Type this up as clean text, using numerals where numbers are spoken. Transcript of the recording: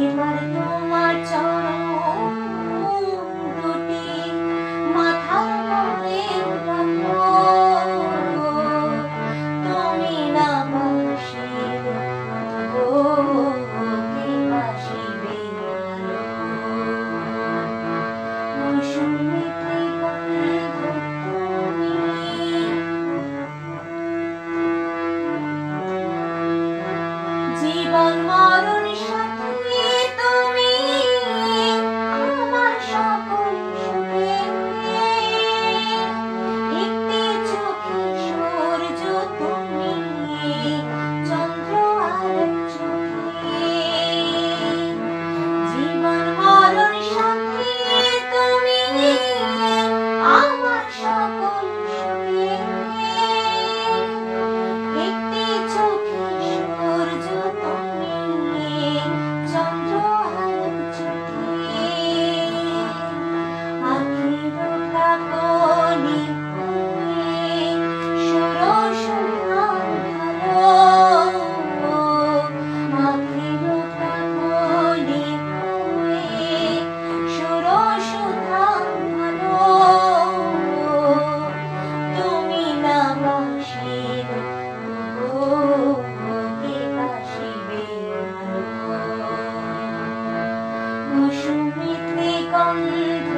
এবার তোমার চরণ দুটি মাথার মধ্যে রাখো, তুমি না বাসিলে গো কে বাসিবে ভালো। মৌসুমী ত্রিকোণে তুমি জীবন মরণ সাথী, তুমি আমার সকল সুখের। একটি চোখে সূর্য তুমি, চন্দ্র আর চোখে। জীবন মরণ সাথী তুমি আমার সকল সুখের। একটি চোখে সূর্য তুমি, চন্দ্র আর চোখে। আখির কাকলি হয়ে ষোড়শ ধান ভালো। আখির কাকলি হয়ে ষোড়শ ধান ভালো। তুমি না বাসিলে গো কে বাসিবে ভালো। মৌসুমী ত্রিকণ্ঠ